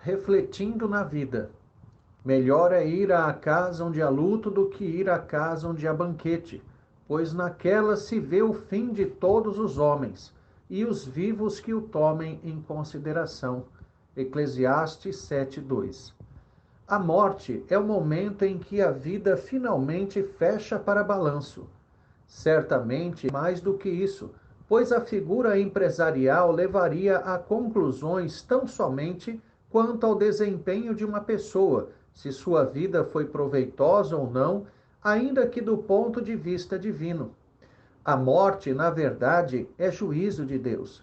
refletindo na vida. Melhor é ir à casa onde há luto do que ir à casa onde há banquete, pois naquela se vê o fim de todos os homens, e os vivos que o tomem em consideração. Eclesiastes 7:2. A morte é o momento em que a vida finalmente fecha para balanço. Certamente mais do que isso, pois a figura empresarial levaria a conclusões tão somente quanto ao desempenho de uma pessoa, se sua vida foi proveitosa ou não, ainda que do ponto de vista divino. A morte, na verdade, é juízo de Deus.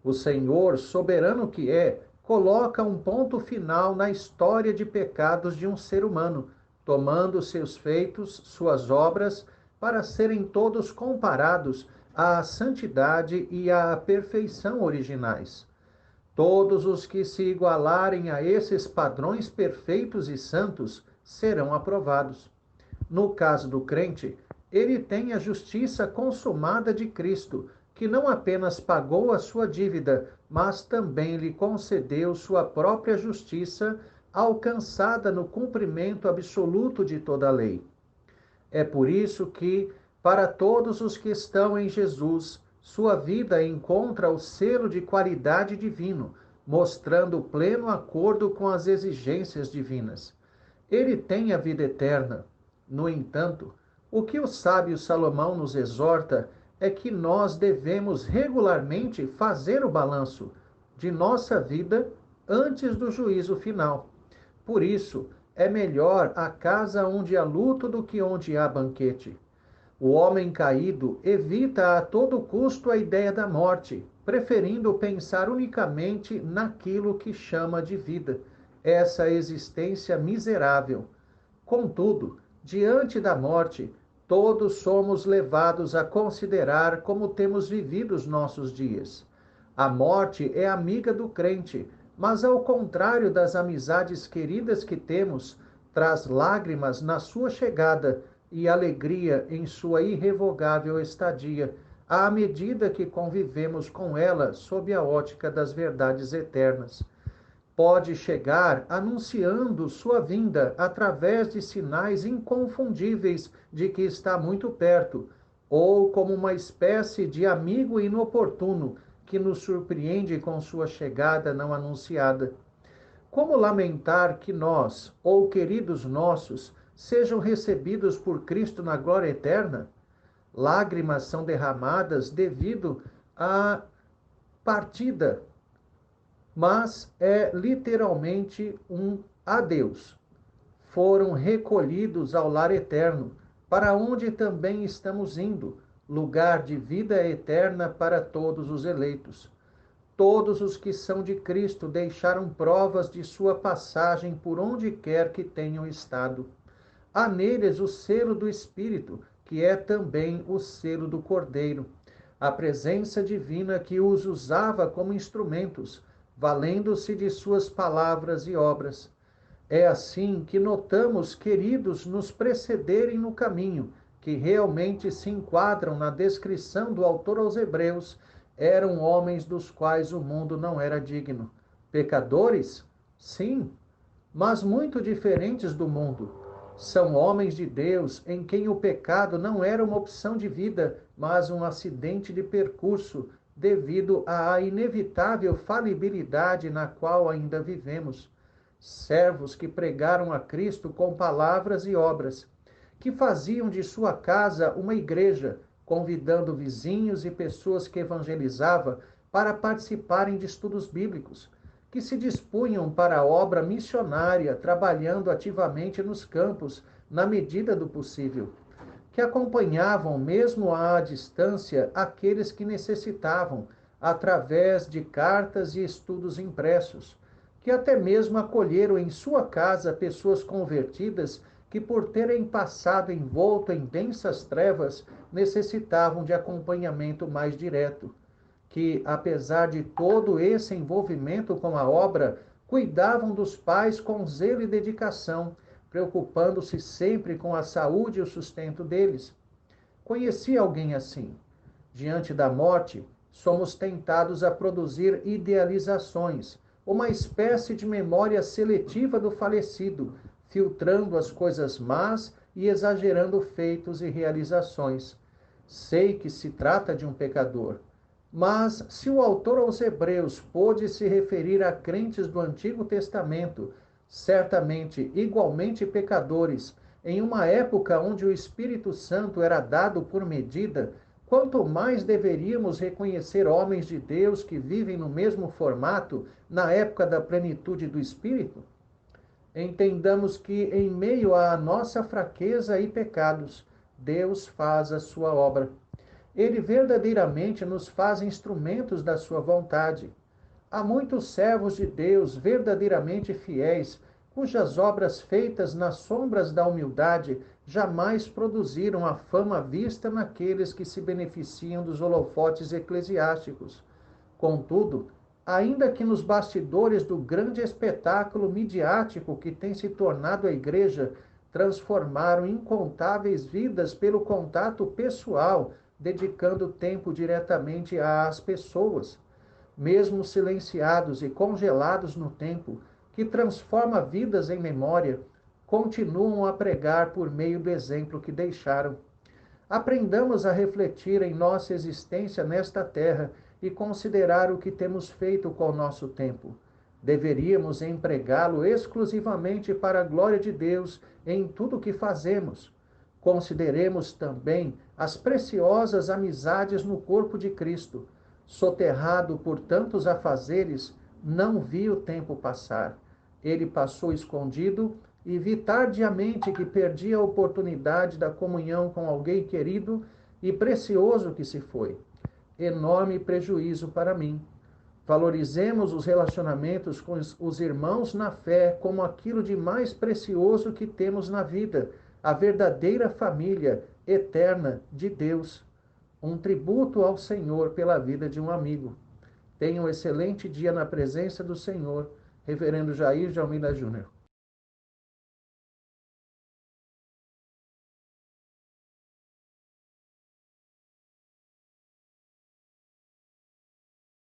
O Senhor, soberano que é, coloca um ponto final na história de pecados de um ser humano, tomando seus feitos, suas obras, para serem todos comparados à santidade e à perfeição originais. Todos os que se igualarem a esses padrões perfeitos e santos serão aprovados. No caso do crente, ele tem a justiça consumada de Cristo, que não apenas pagou a sua dívida, mas também lhe concedeu sua própria justiça, alcançada no cumprimento absoluto de toda a lei. É por isso que, para todos os que estão em Jesus, sua vida encontra o selo de qualidade divino, mostrando pleno acordo com as exigências divinas. Ele tem a vida eterna. No entanto, o que o sábio Salomão nos exorta é que nós devemos regularmente fazer o balanço de nossa vida antes do juízo final. Por isso, é melhor a casa onde há luto do que onde há banquete. O homem caído evita a todo custo a ideia da morte, preferindo pensar unicamente naquilo que chama de vida, essa existência miserável. Contudo, diante da morte, todos somos levados a considerar como temos vivido os nossos dias. A morte é amiga do crente, mas ao contrário das amizades queridas que temos, traz lágrimas na sua chegada e alegria em sua irrevogável estadia, à medida que convivemos com ela sob a ótica das verdades eternas. Pode chegar anunciando sua vinda através de sinais inconfundíveis de que está muito perto, ou como uma espécie de amigo inoportuno que nos surpreende com sua chegada não anunciada. Como lamentar que nós, ou queridos nossos, sejam recebidos por Cristo na glória eterna? Lágrimas são derramadas devido à partida, mas é literalmente um adeus. Foram recolhidos ao lar eterno, para onde também estamos indo, lugar de vida eterna para todos os eleitos. Todos os que são de Cristo deixaram provas de sua passagem por onde quer que tenham estado. Há neles o selo do Espírito, que é também o selo do Cordeiro, a presença divina que os usava como instrumentos, valendo-se de suas palavras e obras. É assim que notamos queridos nos precederem no caminho, que realmente se enquadram na descrição do autor aos Hebreus, eram homens dos quais o mundo não era digno. Pecadores? Sim, mas muito diferentes do mundo. São homens de Deus em quem o pecado não era uma opção de vida, mas um acidente de percurso, devido à inevitável falibilidade na qual ainda vivemos. Servos que pregaram a Cristo com palavras e obras, que faziam de sua casa uma igreja, convidando vizinhos e pessoas que evangelizava para participarem de estudos bíblicos, que se dispunham para a obra missionária, trabalhando ativamente nos campos, na medida do possível, que acompanhavam, mesmo à distância, aqueles que necessitavam, através de cartas e estudos impressos, que até mesmo acolheram em sua casa pessoas convertidas que, por terem passado envolto em densas trevas, necessitavam de acompanhamento mais direto, que, apesar de todo esse envolvimento com a obra, cuidavam dos pais com zelo e dedicação, preocupando-se sempre com a saúde e o sustento deles. Conheci alguém assim. Diante da morte, somos tentados a produzir idealizações, uma espécie de memória seletiva do falecido, filtrando as coisas más e exagerando feitos e realizações. Sei que se trata de um pecador, mas se o autor aos Hebreus pôde se referir a crentes do Antigo Testamento, certamente igualmente pecadores, em uma época onde o Espírito Santo era dado por medida, quanto mais deveríamos reconhecer homens de Deus que vivem no mesmo formato na época da plenitude do Espírito? Entendamos que, em meio à nossa fraqueza e pecados, Deus faz a sua obra. Ele verdadeiramente nos faz instrumentos da sua vontade. Há muitos servos de Deus verdadeiramente fiéis, cujas obras feitas nas sombras da humildade jamais produziram a fama vista naqueles que se beneficiam dos holofotes eclesiásticos. Contudo, ainda que nos bastidores do grande espetáculo midiático que tem se tornado a Igreja, transformaram incontáveis vidas pelo contato pessoal, dedicando tempo diretamente às pessoas, mesmo silenciados e congelados no tempo, que transforma vidas em memória, continuam a pregar por meio do exemplo que deixaram. Aprendamos a refletir em nossa existência nesta terra e considerar o que temos feito com o nosso tempo. Deveríamos empregá-lo exclusivamente para a glória de Deus em tudo o que fazemos. Consideremos também as preciosas amizades no corpo de Cristo. Soterrado por tantos afazeres, não vi o tempo passar. Ele passou escondido e vi tardiamente que perdi a oportunidade da comunhão com alguém querido e precioso que se foi. Enorme prejuízo para mim. Valorizemos os relacionamentos com os irmãos na fé como aquilo de mais precioso que temos na vida, a verdadeira família eterna de Deus. Um tributo ao Senhor pela vida de um amigo. Tenha um excelente dia na presença do Senhor. Reverendo Jair de Almeida Júnior.